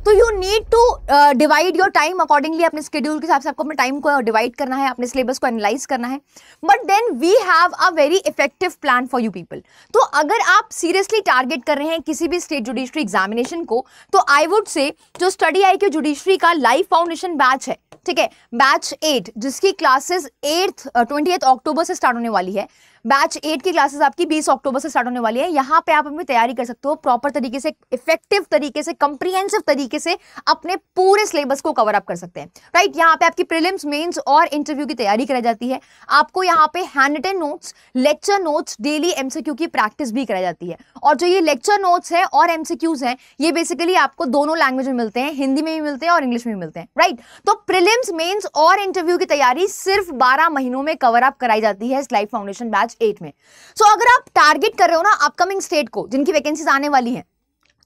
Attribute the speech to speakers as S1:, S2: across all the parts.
S1: तो you need to divide your time accordingly, अपने schedule के हिसाब से आपको अपने टाइम को डिवाइड करना है, अपने सिलेबस को एनालाइज करना है, but then we have a very effective plan for you people. तो अगर आप सीरियसली टारगेट कर रहे हैं किसी भी स्टेट जुडिशरी एग्जामिनेशन को, तो आई वुड से जो स्टडी आई के जुडिशरी का लाइव फाउंडेशन बैच है, ठीक है, बैच 8, जिसकी क्लासेस 20 अक्टूबर से स्टार्ट होने वाली है, बैच 8 की क्लासेस आपकी 20 अक्टूबर से स्टार्ट होने वाली है। यहाँ पे आप अपनी तैयारी कर सकते हो प्रॉपर तरीके से, इफेक्टिव तरीके से, कंप्रीहेंसिव तरीके से अपने पूरे सिलेबस को कवर अप कर सकते हैं, राइट। यहाँ पे आपकी प्रीलिम्स, मेंस और इंटरव्यू की तैयारी कराई जाती है। आपको यहाँ पे handwritten notes, lecture notes, daily MCQ की प्रैक्टिस भी कराई जाती है। और जो ये लेक्चर नोट्स है और एमसीक्यूज हैं, ये बेसिकली आपको दोनों लैंग्वेज में मिलते हैं, हिंदी में भी मिलते हैं और इंग्लिश में भी मिलते हैं, राइट। तो प्रीलिम्स, मेंस और इंटरव्यू की तैयारी सिर्फ 12 महीनों में कवर अप कराई जाती है इस लाइव फाउंडेशन बैच 8 में। सो अगर आप टारगेट कर रहे हो ना अपकमिंग स्टेट को, जिनकी वैकेंसीज आने वाली हैं,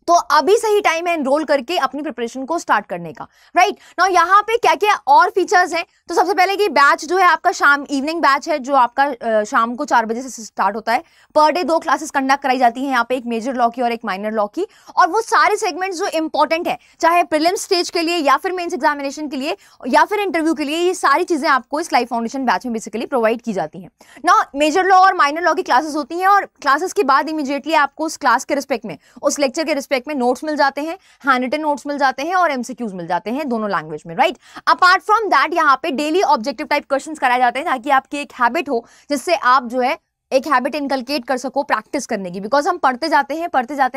S1: तो अभी सही टाइम है एनरोल करके अपनी प्रिपरेशन को स्टार्ट करने का, राइट। नाउ यहाँ पे क्या क्या और फीचर्स हैं, तो सबसे पहले कि बैच जो है आपका शाम इवनिंग बैच है, जो आपका शाम को 4 बजे से स्टार्ट होता है। पर डे 2 क्लासेस कंडक्ट कराई जाती हैं यहाँ पे, एक मेजर लॉ की और एक माइनर लॉ की, और वो सारे सेगमेंट्स जो इंपॉर्टेंट है, चाहे प्रीलिम्स स्टेज के लिए या फिर मेंस एग्जामिनेशन के लिए या फिर इंटरव्यू के लिए, ये सारी चीजें आपको इस लाइव फाउंडेशन बैच में बेसिकली प्रोवाइड की जाती हैं। नाउ मेजर लॉ और माइनर लॉ की क्लासेस होती हैं, और क्लासेस के बाद इमीडिएटली आपको उस क्लास के रिस्पेक्ट में, उस लेक्चर के रिस्पेक्ट में नोट्स मिल जाते हैं, हैंड रिटन नोट्स मिल जाते हैं और एमसीक्यूज मिल जाते हैं दोनों लैंग्वेज में, राइट। अपार्ट फ्रॉम दैट यहाँ पे डेली ऑब्जेक्टिव टाइप क्वेश्चंस कराए जाते हैं, ताकि आपकी एक हैबिट हो, जिससे आप जो है एक हैबिट इनकलकेट कर सको प्रैक्टिस करने की, बिकॉज हम पढ़ते जाते हैं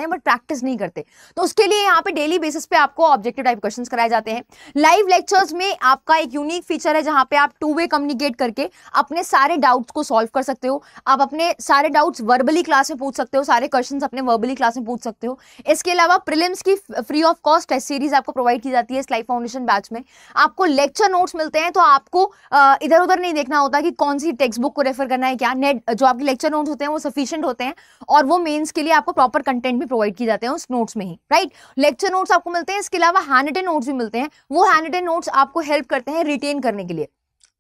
S1: बट प्रैक्टिस नहीं करते। तो उसके लिए यहाँ पे डेली बेसिस पे आपको ऑब्जेक्टिव टाइप क्वेश्चंस कराए जाते हैं। लाइव लेक्चर्स में आपका एक यूनिक फीचर है, जहाँ पे आप 2 वे कम्युनिकेट करके अपने सारे डाउट्स को सॉल्व कर सकते हो। आप अपने सारे डाउट्स वर्बली क्लास में पूछ सकते हो, सारे क्वेश्चन अपने वर्बली क्लास में पूछ सकते हो। इसके अलावा प्रीलिम्स की free of cost test series आपको प्रोवाइड की जाती है इस लाइव फाउंडेशन बैच में। आपको लेक्चर नोट्स मिलते हैं, तो आपको इधर उधर नहीं देखना होता कि कौन सी टेक्स्ट बुक को रेफर करना है, क्या नेट जो आपके लेक्चर नोट्स होते हैं वो सफिशिएंट होते हैं, और वो मेंस के लिए आपको प्रॉपर कंटेंट भी प्रोवाइड किए जाते हैं उस नोट्स में ही, राइट। लेक्चर नोट्स आपको मिलते हैं, इसके अलावा हैंड रिटन नोट्स भी मिलते हैं। वो हैंड रिटन नोट्स आपको हेल्प करते हैं रिटेन करने के लिए।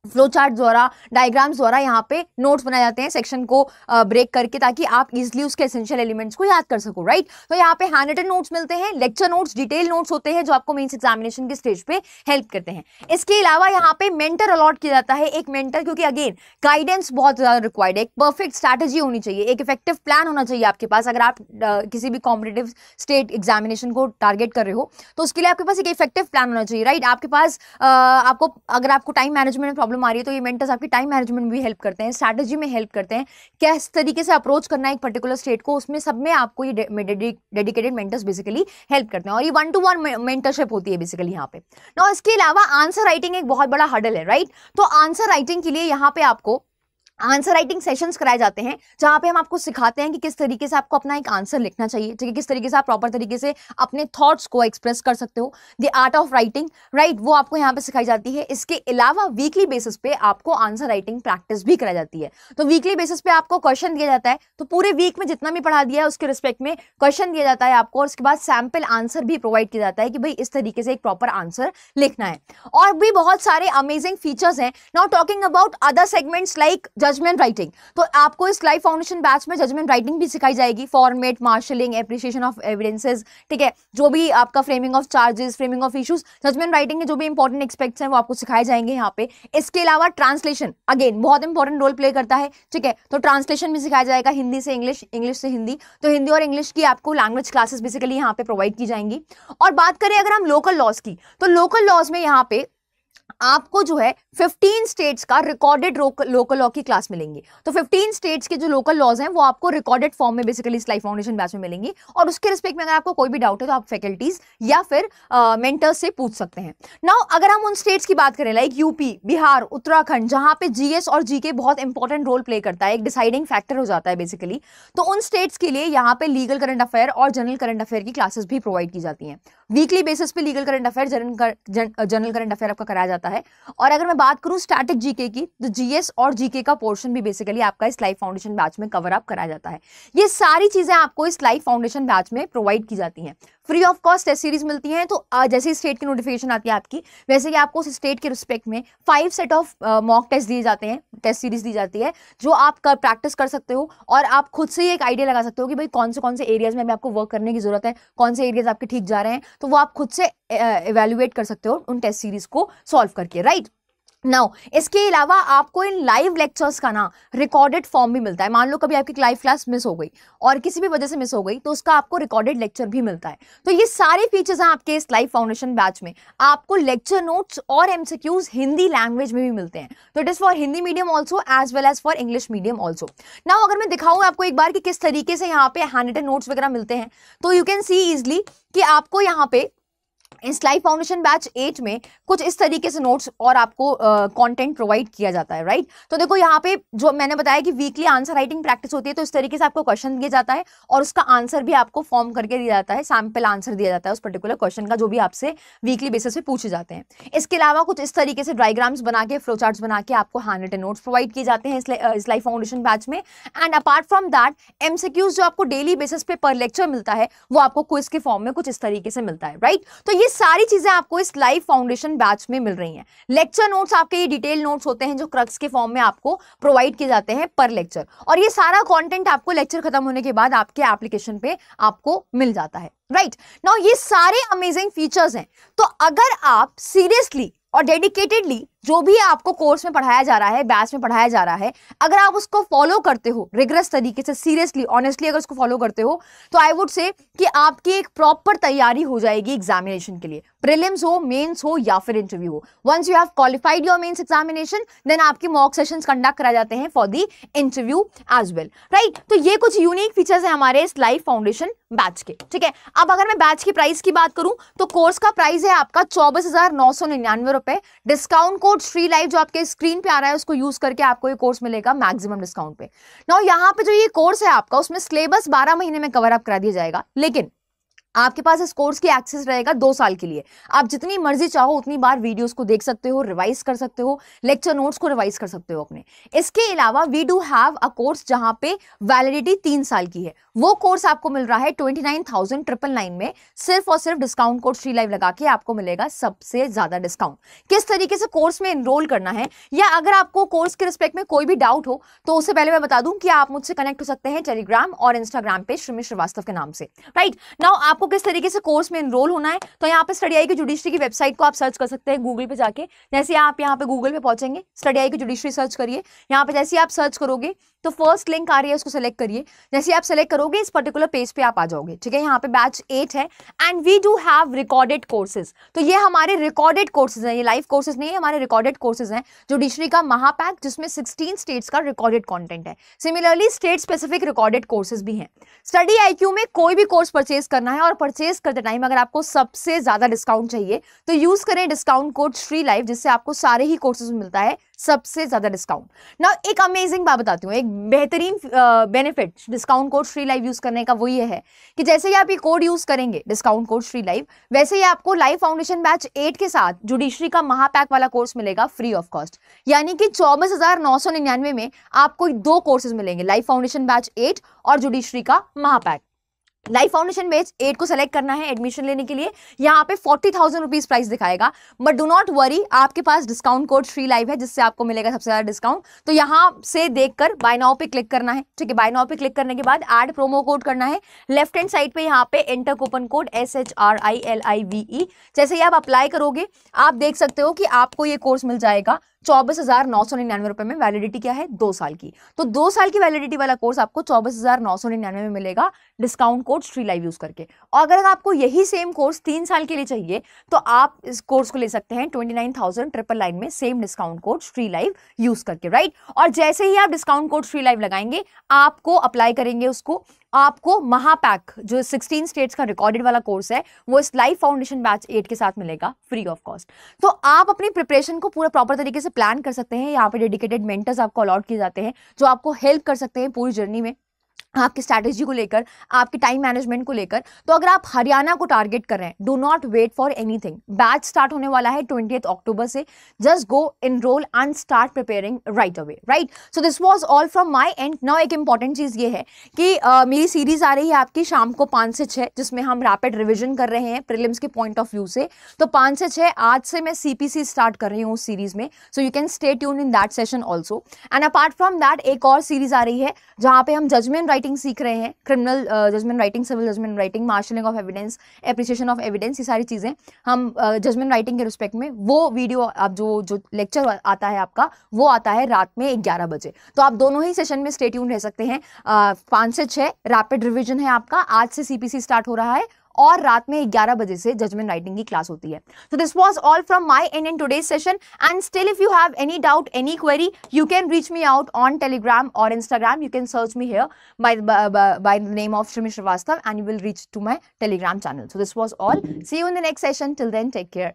S1: फ्लो चार्ट द्वारा, डायग्राम्स द्वारा यहाँ पे नोट्स बनाए जाते हैं सेक्शन को ब्रेक करके, ताकि आप इजीली उसके एसेंशियल एलिमेंट्स को याद कर सको, राइट। तो यहाँ पे हैंड रिटन नोट्स मिलते हैं, लेक्चर नोट्स, डिटेल नोट्स होते हैं जो आपको मेंस एग्जामिनेशन के स्टेज पे हेल्प करते हैं। इसके अलावा यहाँ पे मेंटर अलॉट किया जाता है, एक मेंटर, क्योंकि अगेन गाइडेंस बहुत ज्यादा रिक्वायर्ड है, एक परफेक्ट स्ट्रैटेजी होनी चाहिए, एक इफेक्टिव प्लान होना चाहिए आपके पास। अगर आप किसी भी कॉम्पिटिटिव स्टेट एग्जामिनेशन को टारगेट कर रहे हो, तो उसके लिए आपके पास एक इफेक्टिव प्लान होना चाहिए, राइट। आपके पास अगर आपको टाइम मैनेजमेंट में प्रॉब्लम आ रही है, तो ये मेंटर्स आपकी टाइम मैनेजमेंट में भी हेल्प करते हैं, स्ट्रैटेजी में हेल्प करते हैं, किस तरीके से अप्रोच करना है एक पर्टिकुलर स्टेट को, उसमें सब में आपको ये डेडिकेटेड मेंटर्स बेसिकली हेल्प करते हैं, और ये 1-to-1 मेंटरशिप होती है बेसिकली यहाँ पे। ना इसके अलावा आंसर राइटिंग एक बहुत बड़ा हर्डल है, राइट। तो आंसर राइटिंग के लिए यहाँ पे आपको आंसर राइटिंग सेशंस कराए जाते हैं, जहां पे हम आपको सिखाते हैं कि किस तरीके से आपको अपना एक आंसर लिखना चाहिए, ठीक है, किस तरीके से आप प्रॉपर तरीके से अपने थॉट्स को एक्सप्रेस कर सकते हो, the art of writing, right, वो आपको यहाँ पे सिखाई जाती है। इसके अलावा वीकली बेसिस पे आपको आंसर राइटिंग प्रैक्टिस भी कराई जाती है। तो वीकली बेसिस पे आपको क्वेश्चन दिया जाता है, तो पूरे वीक में जितना भी पढ़ा दिया है उसके रिस्पेक्ट में क्वेश्चन दिया जाता है आपको, और उसके बाद सैम्पल आंसर भी प्रोवाइड किया जाता है कि भाई इस तरीके से एक प्रॉपर आंसर लिखना है। और भी बहुत सारे अमेजिंग फीचर्स हैं। Now talking about other segments like judgment writing, तो आपको इस लाइव फाउंडेशन बैच में जजमेंट राइटिंग भी सिखाई जाएगी, format, marshalling, appreciation of evidences, ठीक है, जो भी आपका framing of charges, framing of issues, judgment writing के जो भी इंपॉर्टेंट एस्पेक्ट्स हैं वो आपको सिखाए जाएंगे यहाँ पे। इसके अलावा ट्रांसलेशन अगेन बहुत इंपॉर्टेंट रोल प्ले करता है, ठीक है, तो ट्रांसलेशन भी सिखाया जाएगा, हिंदी से इंग्लिश, इंग्लिश से हिंदी, तो हिंदी और इंग्लिश की आपको लैंग्वेज क्लासेस बेसिकली यहाँ पे प्रोवाइड की जाएंगी। और बात करें अगर हम लोकल लॉज की, तो लोकल लॉज में यहाँ पे आपको जो है 15 स्टेट्स का रिकॉर्डेड लोकल लॉ की क्लास मिलेंगी। तो 15 स्टेट्स के जो लोकल लॉज हैं वो आपको रिकॉर्डेड फॉर्म में बेसिकली इस लाइव फाउंडेशन बैच में मिलेंगी, और उसके रिस्पेक्ट में अगर आपको कोई भी डाउट है तो आप फैकल्टीज या फिर मेंटर्स से पूछ सकते हैं। नाउ अगर हम उन स्टेट्स की बात करें लाइक यूपी, बिहार, उत्तराखंड, जहां पे जीएस और जीके बहुत इंपॉर्टेंट रोल प्ले करता है, एक डिसाइडिंग फैक्टर हो जाता है बेसिकली, तो उन स्टेट्स के लिए यहाँ पे लीगल करंट अफेयर और जनरल करंट अफेयर की क्लासेस भी प्रोवाइड की जाती हैं। वीकली बेसिस पे legal current affair, general current affair आपका कराया जाता है। और अगर मैं बात करूं स्टैटिक जीके की, तो जीएस और जीके का पोर्शन भी बेसिकली आपका इस लाइफ फाउंडेशन बैच में कवर अप कराया जाता है। ये सारी चीजें आपको इस लाइफ फाउंडेशन बैच में प्रोवाइड की जाती हैं। Free of cost test series मिलती हैं, तो जैसे ही स्टेट की नोटिफिकेशन आती है आपकी, वैसे ही आपको उस स्टेट के रिस्पेक्ट में 5 सेट ऑफ मॉक टेस्ट दिए जाते हैं, टेस्ट सीरीज दी जाती है, जो आप प्रैक्टिस कर सकते हो और आप खुद से ही एक आइडिया लगा सकते हो कि भाई कौन से एरियाज में आपको वर्क करने की जरूरत है, कौन से एरियाज आपके ठीक जा रहे हैं, तो वो आप खुद से इवेल्युएट कर सकते हो उन टेस्ट सीरीज को सॉल्व करके, राइट। नाउ इसके अलावा आपको इन लाइव लेक्चर्स का ना रिकॉर्डेड फॉर्म भी मिलता है। मान लो कभी आपकी लाइव क्लास मिस हो गई और किसी भी वजह से मिस हो गई, तो उसका आपको रिकॉर्डेड लेक्चर भी मिलता है। तो ये सारे फीचर्स हैं आपके इस लाइव फाउंडेशन बैच में। आपको लेक्चर नोट्स और एमसीक्यूज हिंदी लैंग्वेज में भी मिलते हैं, तो it is for Hindi medium also as well as for English medium also. Now अगर मैं दिखाऊं आपको एक बार कि किस तरीके से यहाँ पे हैंड रिटन नोट्स वगैरह मिलते हैं, तो यू कैन सी इजिली कि आपको यहाँ पे इस लाइव फाउंडेशन बैच 8 में कुछ इस तरीके से नोट्स और आपको कंटेंट प्रोवाइड किया जाता है, राइट। तो देखो यहाँ पे जो मैंने बताया कि वीकली आंसर राइटिंग प्रैक्टिस होती है, तो इस तरीके से आपको क्वेश्चन दिया जाता है और उसका आंसर भी आपको फॉर्म करके दिया जाता है, सैम्पल आंसर दिया जाता है उस पर्टिकुलर क्वेश्चन का, जो भी आपसे वीकली बेसिस पे पूछे जाते हैं। इसके अलावा कुछ इस तरीके से डायग्राम्स बना के, फ्लो चार्ट्स बना के आपको हैंड रिटन नोट्स प्रोवाइड किए जाते हैं इस लाइव फाउंडेशन बैच में। And apart from that MCQs जो आपको डेली बेसिस पे पर लेक्चर मिलता है, वो आपको क्विज के फॉर्म में कुछ इस तरीके से मिलता है, राइट। तो ये सारी चीजें आपको इस लाइव फाउंडेशन बैच में मिल रही हैं। लेक्चर नोट्स आपके ये डिटेल नोट्स होते हैं जो क्रक्स के फॉर्म में आपको प्रोवाइड किए जाते हैं पर लेक्चर, और ये सारा कंटेंट आपको लेक्चर खत्म होने के बाद आपके एप्लीकेशन पे आपको मिल जाता है, राइट। नाउ ये सारे अमेजिंग फीचर्स हैं, तो अगर आप सीरियसली और डेडिकेटेडली जो भी आपको कोर्स में पढ़ाया जा रहा है, बैच में पढ़ाया जा रहा है, अगर आप उसको फॉलो करते हो रिगरस तरीके से, सीरियसली ऑनेस्टली अगर उसको फॉलो करते हो, तो आई वुड से कि आपकी एक प्रॉपर तैयारी हो जाएगी एग्जामिनेशन के लिए, प्रीलिम्स हो, मेंस हो या फिर इंटरव्यू हो। Once you have qualified your mains examination, then आपके मॉक सेशंस कंडक्ट कराए जाते हैं for the interview as well, right. तो ये कुछ यूनिक फीचर्स हैं हमारे इस लाइव फाउंडेशन बैच के, ठीक है। अब अगर मैं बैच की प्राइस की बात करूं, तो कोर्स का प्राइस है आपका 24,999 रुपए। डिस्काउंट कोड श्री लाइव जो आपके स्क्रीन पे आ रहा है, उसको यूज करके आपको ये कोर्स मिलेगा मैक्सिमम डिस्काउंट पे। नाउ यहाँ पे जो ये कोर्स है आपका, उसमें सिलेबस 12 महीने में कवर अप करा दिया जाएगा, लेकिन आपके पास इस कोर्स की एक्सेस रहेगा 2 साल के लिए। आप जितनी मर्जी चाहो उतनी बार वीडियोस को देख सकते हो, रिवाइज कर सकते हो, लेक्चर नोट्स को रिवाइज कर सकते हो अपने। इसके अलावा we do have a course जहां पे वैलिडिटी 3 साल की है। वो कोर्स आपको मिल रहा है 29,999 में, सिर्फ और सिर्फ डिस्काउंट कोड श्री लाइव लगा के आपको मिलेगा सबसे ज्यादा डिस्काउंट। किस तरीके से कोर्स में एनरोल करना है, या अगर आपको कोर्स के रिस्पेक्ट में कोई भी डाउट हो, तो उससे पहले मैं बता दूं कि आप मुझसे कनेक्ट हो सकते हैं टेलीग्राम और इंस्टाग्राम पे श्रीमी श्रीवास्तव के नाम से, राइट। नाउ आपको किस तरीके से कोर्स में एनरोल होना है, तो यहाँ पे स्टडी आई की जुडिशरी की वेबसाइट को आप सर्च कर सकते हैं गूगल पे जाके। जैसे आप यहाँ पे गूगल पे पहुंचेंगे, स्टडी आई की जुडिशरी सर्च करिए। यहाँ पे जैसे आप सर्च करोगे तो फर्स्ट लिंक आ रही है, उसको सेलेक्ट करिए। जैसे आप सेलेक्ट करोगे इस पर्टिकुलर पेज पे आप आ जाओगे, ठीक है। यहाँ पे बैच 8 है and we do have recorded courses. तो ये हमारे रिकॉर्डेड कोर्सेज हैं, ये लाइव कोर्सेज नहीं है, हमारे रिकॉर्डेड कोर्सेज हैं। जुडिशरी का महापैक जिसमें 16 स्टेट्स का रिकॉर्डेड कंटेंट है। Similarly state specific recorded courses भी हैं। स्टडी आईक्यू में कोई भी कोर्स परचेज करना है और परचेज करते टाइम अगर आपको सबसे ज्यादा डिस्काउंट चाहिए, तो यूज करें डिस्काउंट कोड श्री लाइव, जिससे आपको सारे ही कोर्सेज में मिलता है सबसे ज्यादा डिस्काउंट। ना एक अमेजिंग बात बताती हूँ, एक बेहतरीन benefit discount code Shri live use करने का वो ये है कि जैसे ही आप ये कोड यूज करेंगे डिस्काउंट कोड श्री लाइव, वैसे ही आपको लाइव फाउंडेशन बैच 8 के साथ जुडिशरी का महापैक वाला कोर्स मिलेगा फ्री ऑफ कॉस्ट। यानी कि 24,999 में आपको 2 कोर्सेज मिलेंगे, लाइव फाउंडेशन बैच 8 और जुडिशरी का महापैक। लाइफ फाउंडेशन बैच 8 को सेलेक्ट करना है एडमिशन लेने के लिए, यहाँ पे 40,000 रुपीज प्राइस दिखाएगा, बट डू नॉट वरी, आपके पास डिस्काउंट कोड श्री लाइव है जिससे आपको मिलेगा सबसे ज्यादा डिस्काउंट। तो यहाँ से देखकर बाय नाउ पे क्लिक करना है, ठीक है। बाय नाउ पे क्लिक करने के बाद ऐड प्रोमो कोड करना है, लेफ्ट हैंड साइड पे यहाँ पे एंटर कूपन कोड SHRILIVE। जैसे ही आप अप्लाई करोगे, आप देख सकते हो कि आपको ये कोर्स मिल जाएगा 24,999 रुपए में। वैलिडिटी क्या है? 2 साल की। तो 2 साल की वैलिडिटी वाला कोर्स आपको 24,999 में मिलेगा discount code Shri live use करके। और अगर आपको यही सेम कोर्स 3 साल के लिए चाहिए, तो आप इस कोर्स को ले सकते हैं 29,999 में, same discount code Shri live use करके, राइट। और जैसे ही आप डिस्काउंट कोड श्री लाइव लगाएंगे, आपको अप्लाई करेंगे उसको, आपको महापैक जो 16 स्टेट्स का रिकॉर्डेड वाला कोर्स है, वो इस लाइव फाउंडेशन बैच 8 के साथ मिलेगा फ्री ऑफ कॉस्ट। तो आप अपनी प्रिपरेशन को पूरा प्रॉपर तरीके से प्लान कर सकते हैं। यहाँ पे डेडिकेटेड मेंटर्स आपको अलॉट किए जाते हैं जो आपको हेल्प कर सकते हैं पूरी जर्नी में। आपकी स्ट्रैटेजी को लेकर, आपके टाइम मैनेजमेंट को लेकर। तो अगर आप हरियाणा को टारगेट कर रहे हैं, do not wait for anything. Batch start होने वाला है 20 अक्टूबर से। Just go enroll and start preparing right away, right. So this was all from my end. Now एक इंपॉर्टेंट चीज ये है कि मेरी सीरीज आ रही है आपकी शाम को 5 से 6, जिसमें हम रैपिड रिविजन कर रहे हैं प्रीलिम्स के पॉइंट ऑफ व्यू से। तो 5 से 6 आज से मैं CPC स्टार्ट कर रही हूँ उस सीरीज में। So you can stay tune in that session also. And apart from that एक और सीरीज आ रही है जहां पे हम जजमेंट राइटिंग सीख रहे हैं, criminal judgment writing, civil judgment writing, marshalling of evidence, appreciation of evidence, ये सारी चीजें हम जजमेंट राइटिंग के रिस्पेक्ट में। वो वीडियो आप जो लेक्चर आता है आपका, वो आता है रात में 11 बजे। तो आप दोनों ही सेशन में स्टे ट्यून रह सकते हैं। 5 से 6 रैपिड रिविजन है आपका, आज से CPC स्टार्ट हो रहा है, और रात में 11 बजे से जजमेंट राइटिंग की क्लास होती है। So this was all from my end in today's session, and still if you have any doubt, any query, you can reach me out on Telegram or Instagram. You can search me here by the name of Shrimi Srivastav, and you will reach to my Telegram channel. So this was all. See you in the next session. Till then, take care.